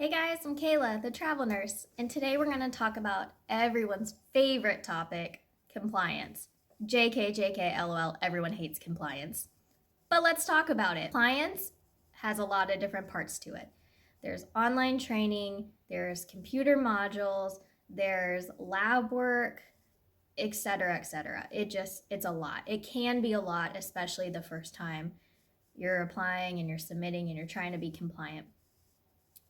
Hey guys, I'm Kayla, the travel nurse, and today we're going to talk about everyone's favorite topic, compliance. JK, JK, LOL, everyone hates compliance. But let's talk about it. Compliance has a lot of different parts to it. There's online training, there's computer modules, there's lab work, etc., etc. It's a lot. It can be a lot, especially the first time you're applying and you're submitting and you're trying to be compliant.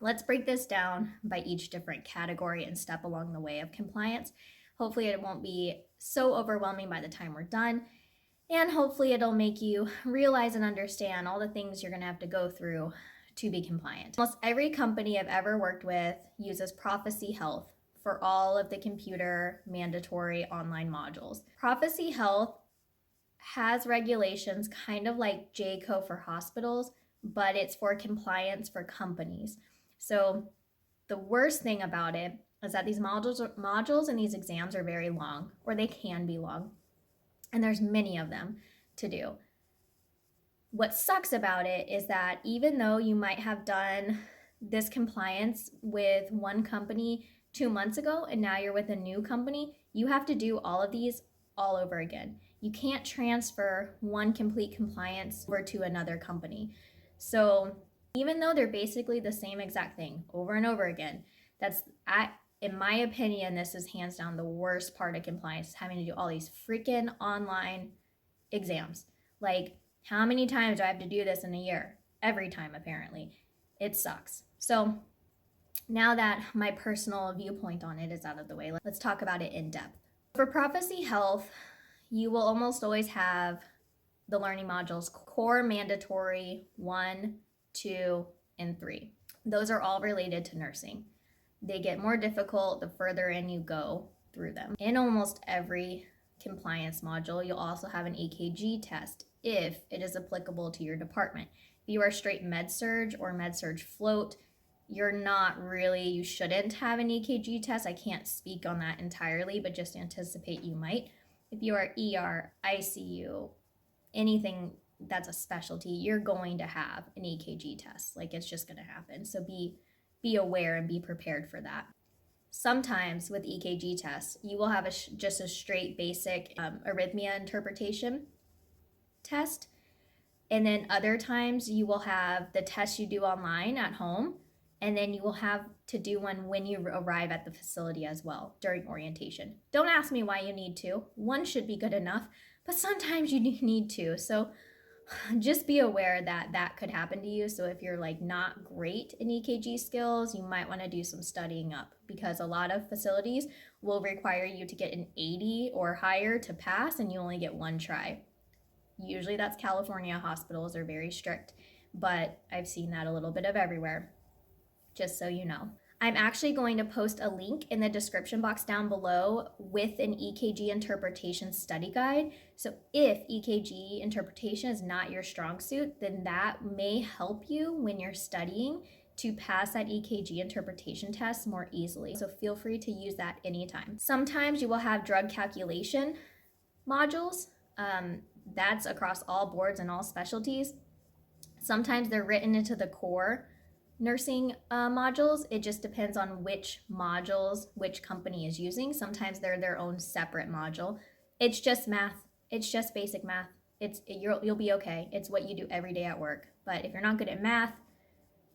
Let's break this down by each different category and step along the way of compliance. Hopefully it won't be so overwhelming by the time we're done, and hopefully it'll make you realize and understand all the things you're going to have to go through to be compliant. Almost every company I've ever worked with uses Prophecy Health for all of the computer mandatory online modules. Prophecy Health has regulations kind of like JCO for hospitals, but it's for compliance for companies. So the worst thing about it is that these modules and these exams are very long, or they can be long, and there's many of them to do. What sucks about it is that even though you might have done this compliance with one company 2 months ago and now you're with a new company, you have to do all of these all over again. You can't transfer one complete compliance over to another company. So even though they're basically the same exact thing over and over again, in my opinion, this is hands down the worst part of compliance, having to do all these freaking online exams. Like, how many times do I have to do this in a year? Every time, apparently. It sucks. So now that my personal viewpoint on it is out of the way, let's talk about it in depth. For Prophecy Health, you will almost always have the learning modules core mandatory 1, 2, and 3. Those are all related to nursing. They get more difficult the further in you go through them. In almost every compliance module, you'll also have an EKG test if it is applicable to your department. If you are straight med-surg or med-surg float, you shouldn't have an EKG test. I can't speak on that entirely, but just anticipate you might. If you are ER, ICU, anything that's a specialty, you're going to have an EKG test. Like, it's just going to happen. So be aware and be prepared for that. Sometimes with EKG tests, you will have just a straight basic arrhythmia interpretation test. And then other times you will have the test you do online at home, and then you will have to do one when you arrive at the facility as well during orientation. Don't ask me why you need to. One should be good enough, but sometimes you need two. So just be aware that that could happen to you. So if you're like not great in EKG skills, you might want to do some studying up, because a lot of facilities will require you to get an 80 or higher to pass, and you only get one try. Usually that's California. Hospitals are very strict, but I've seen that a little bit of everywhere, just so you know. I'm actually going to post a link in the description box down below with an EKG interpretation study guide. So if EKG interpretation is not your strong suit, then that may help you when you're studying to pass that EKG interpretation test more easily. So feel free to use that anytime. Sometimes you will have drug calculation modules. That's across all boards and all specialties. Sometimes they're written into the core nursing modules. It just depends on which modules which company is using. Sometimes they're their own separate module. It's just math. It's just basic math. You'll be okay. It's what you do every day at work. But if you're not good at math,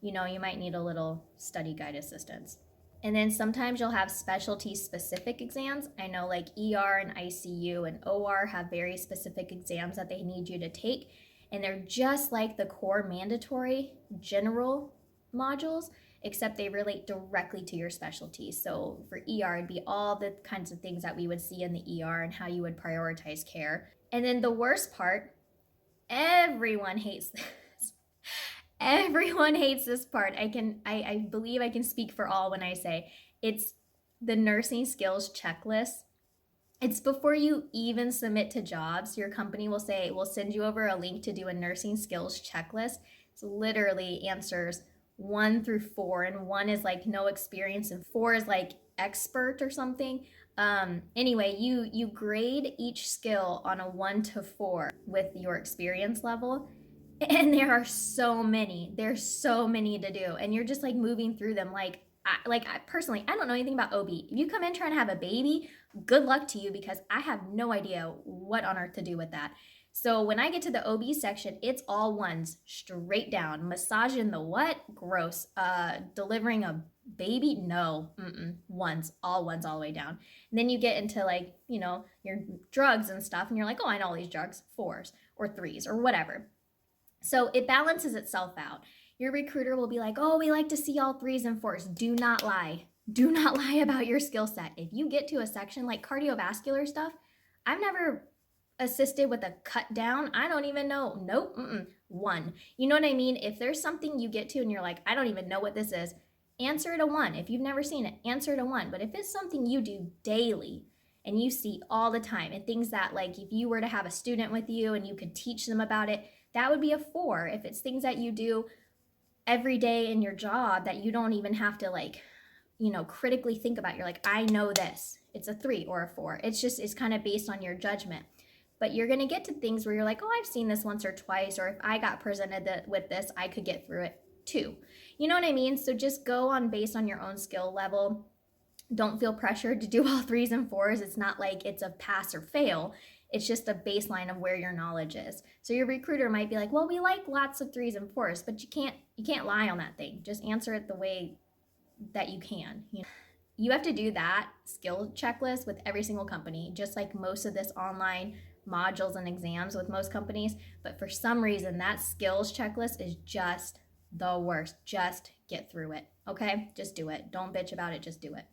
you might need a little study guide assistance. And then sometimes you'll have specialty specific exams. I know like ER and ICU and OR have very specific exams that they need you to take. And they're just like the core mandatory general modules, except they relate directly to your specialty. So for ER, it'd be all the kinds of things that we would see in the ER and how you would prioritize care. And then the worst part, everyone hates this. Everyone hates this part. I believe I can speak for all when I say it's the nursing skills checklist. It's before you even submit to jobs. Your company will say, we'll send you over a link to do a nursing skills checklist. It's literally answers 1 through 4, and 1 is like no experience and 4 is like expert or something. Anyway, you grade each skill on a 1 to 4 with your experience level. And there are so many. There's so many to do. And you're just like moving through them. I personally, I don't know anything about OB. If you come in trying to have a baby, good luck to you because I have no idea what on earth to do with that. So when I get to the OB section, it's all ones straight down. Massaging the what? Gross. Delivering a baby? No. Ones, all the way down. And then you get into like, your drugs and stuff, and you're like, oh, I know all these drugs, fours or threes or whatever. So it balances itself out. Your recruiter will be like, oh, we like to see all threes and fours. Do not lie. Do not lie about your skill set. If you get to a section like cardiovascular stuff, I've never assisted with a cut down. I don't even know. Nope. One. You know what I mean? If there's something you get to and you're like, I don't even know what this is, answer it a one. If you've never seen it, answer it a one. But if it's something you do daily and you see all the time and things that, like, if you were to have a student with you and you could teach them about it, that would be a four. If it's things that you do every day in your job that you don't even have to critically think about, you're like, I know this, it's a three or a four. It's kind of based on your judgment. But you're going to get to things where you're like, oh, I've seen this once or twice, or if I got presented with this, I could get through it too. You know what I mean? So just go on based on your own skill level. Don't feel pressured to do all threes and fours. It's not like it's a pass or fail. It's just a baseline of where your knowledge is. So your recruiter might be like, well, we like lots of threes and fours, but you can't lie on that thing. Just answer it the way that you can. You have to do that skill checklist with every single company, just like most of this online modules and exams with most companies. But for some reason, that skills checklist is just the worst. Just get through it, okay? Just do it. Don't bitch about it, just do it.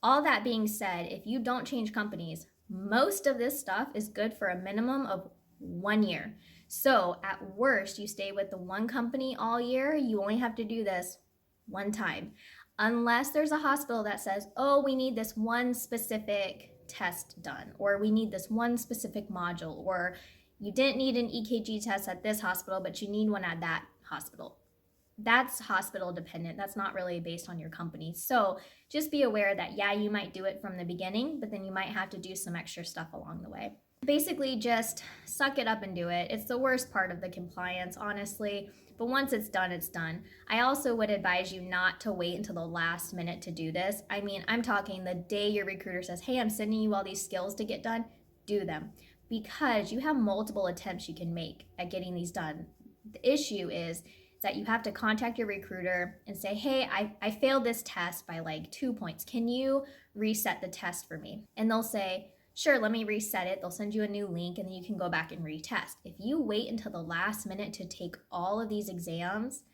All that being said, if you don't change companies, most of this stuff is good for a minimum of 1 year. So at worst, you stay with the one company all year, you only have to do this one time. Unless there's a hospital that says, oh, we need this one specific test done, or we need this one specific module, or you didn't need an EKG test at this hospital, but you need one at that hospital. That's hospital dependent. That's not really based on your company. So just be aware that, yeah, you might do it from the beginning, but then you might have to do some extra stuff along the way. Basically, just suck it up and do it. It's the worst part of the compliance, honestly. But once it's done, it's done. I also would advise you not to wait until the last minute to do this. I mean, I'm talking the day your recruiter says, hey, I'm sending you all these skills to get done, do them. Because you have multiple attempts you can make at getting these done. The issue is that you have to contact your recruiter and say, hey, I failed this test by like 2 points. Can you reset the test for me? And they'll say, sure, let me reset it. They'll send you a new link and then you can go back and retest. If you wait until the last minute to take all of these exams,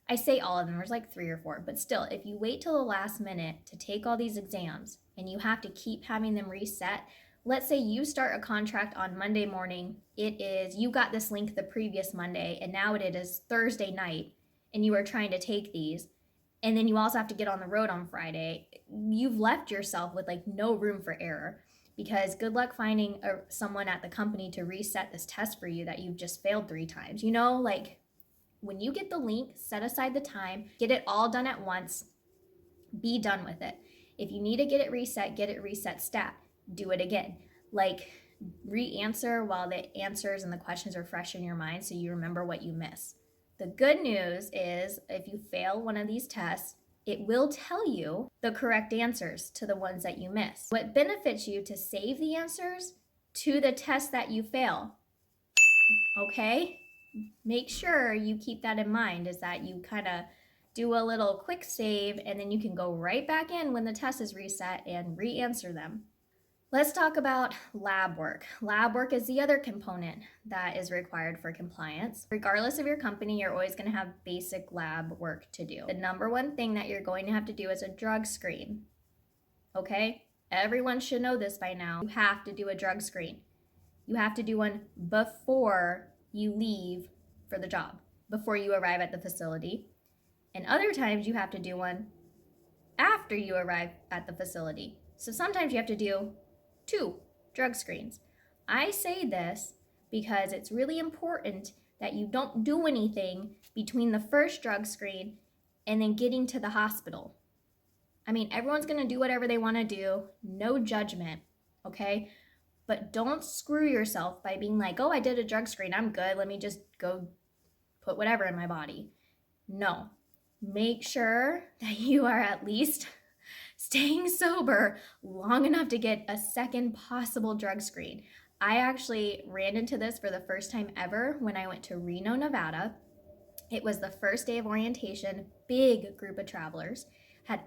I say all of them, there's like 3 or 4, but still, if you wait till the last minute to take all these exams and you have to keep having them reset, let's say you start a contract on Monday morning. You got this link the previous Monday, and now it is Thursday night, and you are trying to take these, and then you also have to get on the road on Friday. You've left yourself with like no room for error, because good luck finding someone at the company to reset this test for you that you've just failed 3 times. Like when you get the link, set aside the time, get it all done at once, be done with it. If you need to get it reset stat. Do it again. Like re-answer while the answers and the questions are fresh in your mind so you remember what you miss. The good news is if you fail one of these tests, it will tell you the correct answers to the ones that you miss. What benefits you to save the answers to the test that you fail. Okay? Make sure you keep that in mind, is that you kind of do a little quick save and then you can go right back in when the test is reset and re-answer them. Let's talk about lab work. Lab work is the other component that is required for compliance. Regardless of your company, you're always going to have basic lab work to do. The number one thing that you're going to have to do is a drug screen. Okay? Everyone should know this by now. You have to do a drug screen. You have to do one before you leave for the job, before you arrive at the facility. And other times you have to do one after you arrive at the facility. So sometimes you have to do 2 drug screens. I say this because it's really important that you don't do anything between the first drug screen and then getting to the hospital. I mean, everyone's going to do whatever they want to do, no judgment, okay? But don't screw yourself by being like, oh, I did a drug screen, I'm good, let me just go put whatever in my body. No. Make sure that you are at least staying sober long enough to get a second possible drug screen. I actually ran into this for the first time ever when I went to Reno, Nevada. It was the first day of orientation, big group of travelers.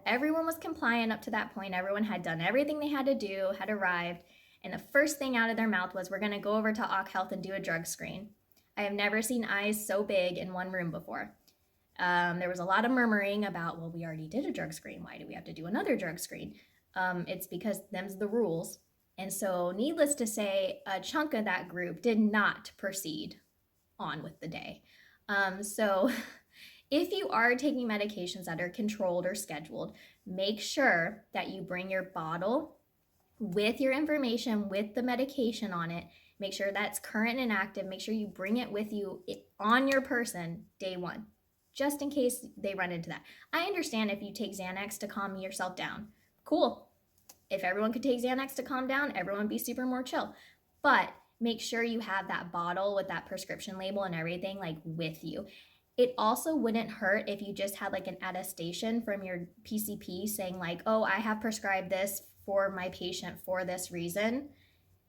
Everyone was compliant up to that point. Everyone had done everything they had to do, had arrived, and the first thing out of their mouth was, "We're going to go over to Occ Health and do a drug screen." I have never seen eyes so big in one room before. There was a lot of murmuring about, "Well, we already did a drug screen. Why do we have to do another drug screen?" It's because them's the rules. And so, needless to say, a chunk of that group did not proceed on with the day. So, if you are taking medications that are controlled or scheduled, make sure that you bring your bottle with your information, with the medication on it. Make sure that's current and active. Make sure you bring it with you on your person day one, just in case they run into that. I understand if you take Xanax to calm yourself down. Cool. If everyone could take Xanax to calm down, everyone would be super more chill. But make sure you have that bottle with that prescription label and everything like with you. It also wouldn't hurt if you just had like an attestation from your PCP saying like, "Oh, I have prescribed this for my patient for this reason,"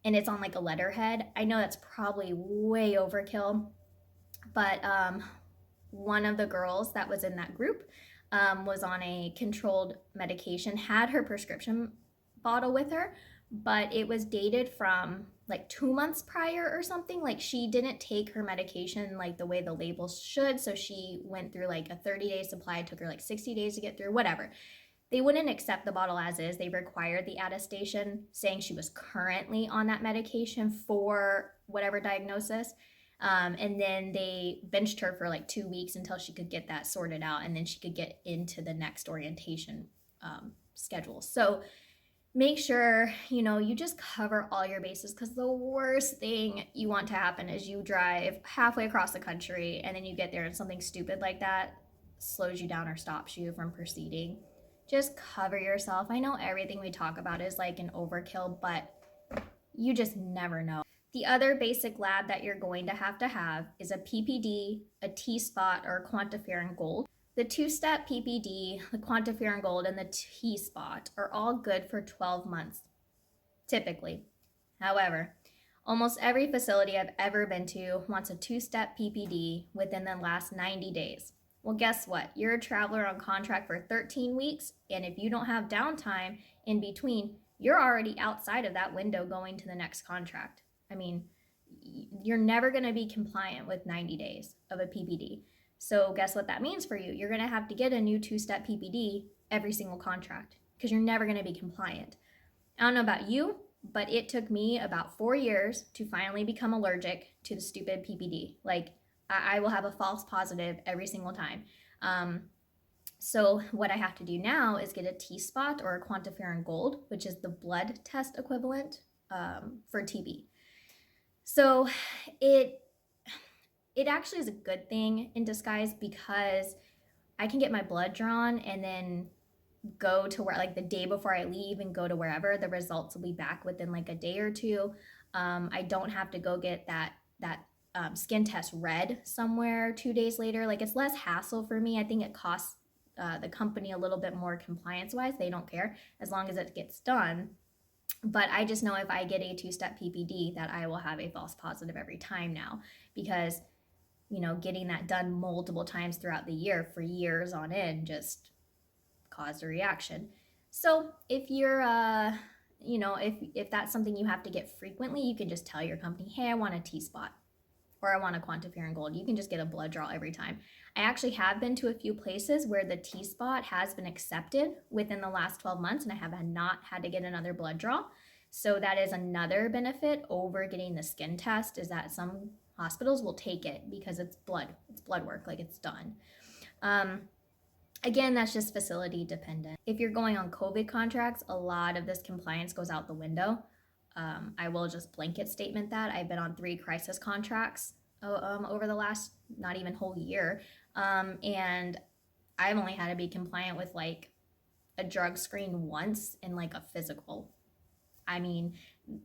and it's on like a letterhead. I know that's probably way overkill, but one of the girls that was in that group was on a controlled medication, had her prescription bottle with her, but it was dated from like 2 months prior or something. Like she didn't take her medication like the way the labels should. So she went through like a 30-day supply. It took her like 60 days to get through, whatever. They wouldn't accept the bottle as is. They required the attestation saying she was currently on that medication for whatever diagnosis. And then they benched her for like 2 weeks until she could get that sorted out, and then she could get into the next orientation schedule. So make sure you just cover all your bases, because the worst thing you want to happen is you drive halfway across the country and then you get there and something stupid like that slows you down or stops you from proceeding. Just cover yourself. I know everything we talk about is like an overkill, but you just never know. The other basic lab that you're going to have is a PPD, a T-spot, or a quantiferin gold. The two-step PPD, the quantiferin gold, and the T-spot are all good for 12 months, typically. However, almost every facility I've ever been to wants a two-step PPD within the last 90 days. Well, guess what? You're a traveler on contract for 13 weeks, and if you don't have downtime in between, you're already outside of that window going to the next contract. I mean, you're never going to be compliant with 90 days of a PPD. So guess what that means for you? You're going to have to get a new two-step PPD every single contract because you're never going to be compliant. I don't know about you, but it took me about 4 years to finally become allergic to the stupid PPD. Like, I will have a false positive every single time. So what I have to do now is get a T-spot or a quantiferin gold, which is the blood test equivalent for TB. So it actually is a good thing in disguise, because I can get my blood drawn and then go to where, like the day before I leave, and go to wherever. The results will be back within like a day or two. I don't have to go get that skin test read somewhere 2 days later. Like, it's less hassle for me. I think it costs the company a little bit more compliance wise. They don't care as long as it gets done. But I just know if I get a two-step PPD that I will have a false positive every time now, because getting that done multiple times throughout the year for years on end just caused a reaction. So if you're if that's something you have to get frequently, you can just tell your company, "Hey, I want a T-spot, or I want a quantiferin gold." You can just get a blood draw every time. I actually have been to a few places where the T-spot has been accepted within the last 12 months, and I have not had to get another blood draw. So that is another benefit over getting the skin test, is that some hospitals will take it because it's blood work, like it's done. Again, that's just facility dependent. If you're going on COVID contracts, a lot of this compliance goes out the window. I will just blanket statement that I've been on 3 crisis contracts over the last not even whole year, and I've only had to be compliant with like a drug screen once and like a physical I mean,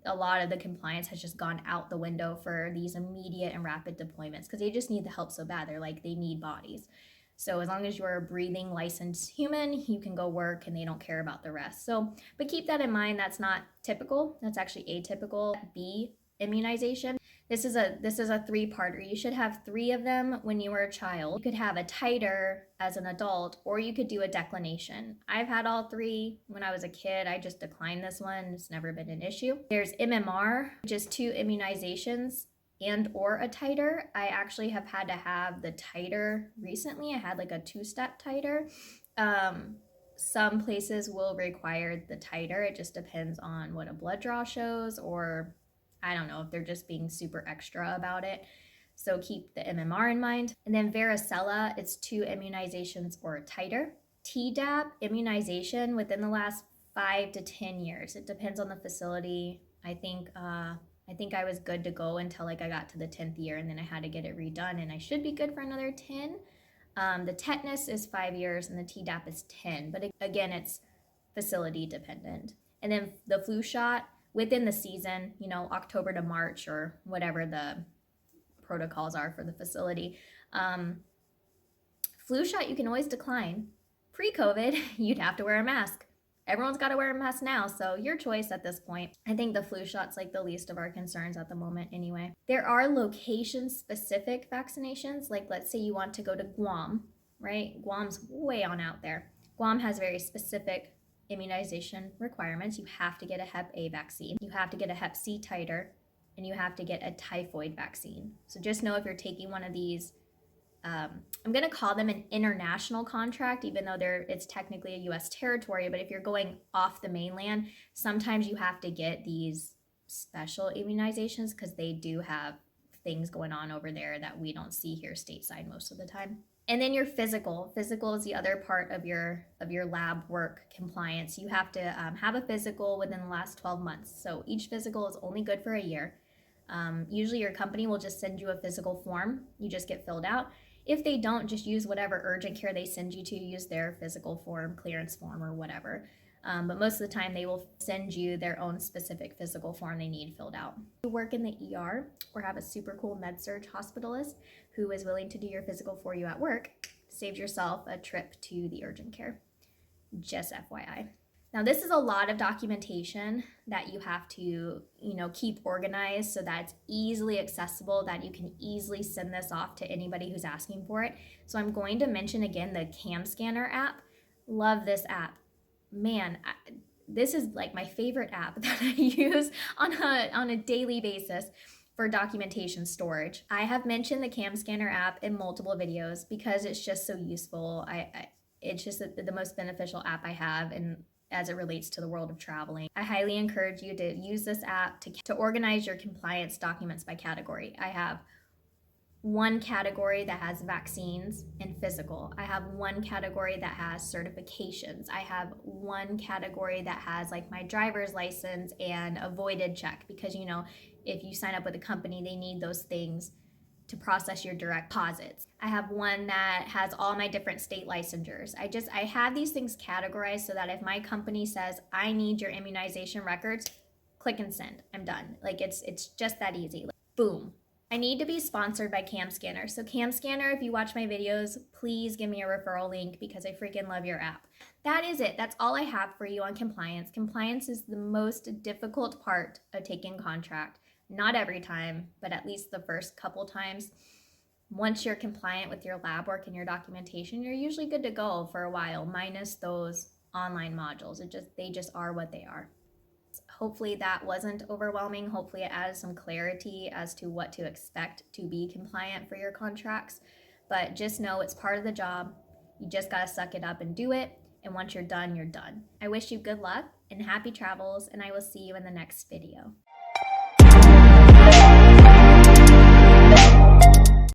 a lot of the compliance has just gone out the window for these immediate and rapid deployments because they just need the help so bad. They're like, they need bodies. So as long as you're a breathing licensed human, you can go work and they don't care about the rest. So, but keep that in mind. That's not typical. That's actually atypical. B, immunization. This is a three-parter. You should have 3 of them when you were a child. You could have a titer as an adult, or you could do a declination. I've had all 3 when I was a kid. I just declined this one. It's never been an issue. There's MMR, which is 2 immunizations and or a titer. I actually have had to have the titer recently. I had like a 2-step titer. Some places will require the titer. It just depends on what a blood draw shows, or I don't know if they're just being super extra about it. So keep the MMR in mind. And then varicella, it's 2 immunizations or a titer. Tdap immunization within the last 5 to 10 years. It depends on the facility. I think I was good to go until like I got to the 10th year, and then I had to get it redone, and I should be good for another 10. The tetanus is 5 years and the Tdap is 10. But again, it's facility dependent. And then the flu shot within the season, October to March or whatever the protocols are for the facility. Flu shot you can always decline. Pre-COVID, you'd have to wear a mask. Everyone's got to wear a mask now, so your choice at this point. I think the flu shot's like the least of our concerns at the moment anyway. There are location-specific vaccinations, like let's say you want to go to Guam, right? Guam's way on out there. Guam has very specific immunization requirements. You have to get a Hep A vaccine, you have to get a Hep C titer, and you have to get a typhoid vaccine. So just know if you're taking one of these, I'm going to call them an international contract, even though it's technically a U.S. territory. But if you're going off the mainland, sometimes you have to get these special immunizations because they do have things going on over there that we don't see here stateside most of the time. And then your physical. Physical is the other part of your lab work compliance. You have to have a physical within the last 12 months. So each physical is only good for a year. Usually your company will just send you a physical form. You just get filled out. If they don't, just use whatever urgent care they send you to. Use their physical form, clearance form, or whatever. But most of the time, they will send you their own specific physical form they need filled out. You work in the ER or have a super cool med-surg hospitalist who is willing to do your physical for you at work, save yourself a trip to the urgent care. Just FYI. Now, this is a lot of documentation that you have to, keep organized so that it's easily accessible, that you can easily send this off to anybody who's asking for it. So I'm going to mention again the Cam Scanner app. Love this app. Man, this is like my favorite app that I use on a daily basis for documentation storage. I have mentioned the Cam Scanner app in multiple videos because it's just so useful. It's just the most beneficial app I have, and as it relates to the world of traveling. I highly encourage you to use this app to organize your compliance documents by category. I have one category that has vaccines and physical. I have one category that has certifications. I have one category that has like my driver's license and a voided check because, if you sign up with a company, they need those things to process your direct deposits. I have one that has all my different state licensures. I have these things categorized so that if my company says, I need your immunization records, click and send. I'm done. Like it's just that easy. Like, boom. I need to be sponsored by Cam Scanner. So Cam Scanner, if you watch my videos, please give me a referral link because I freaking love your app. That is it. That's all I have for you on compliance. Compliance is the most difficult part of taking contract. Not every time, but at least the first couple times. Once you're compliant with your lab work and your documentation, you're usually good to go for a while, minus those online modules. They just are what they are. Hopefully that wasn't overwhelming. Hopefully it added some clarity as to what to expect to be compliant for your contracts. But just know it's part of the job. You just gotta suck it up and do it. And once you're done, you're done. I wish you good luck and happy travels, and I will see you in the next video.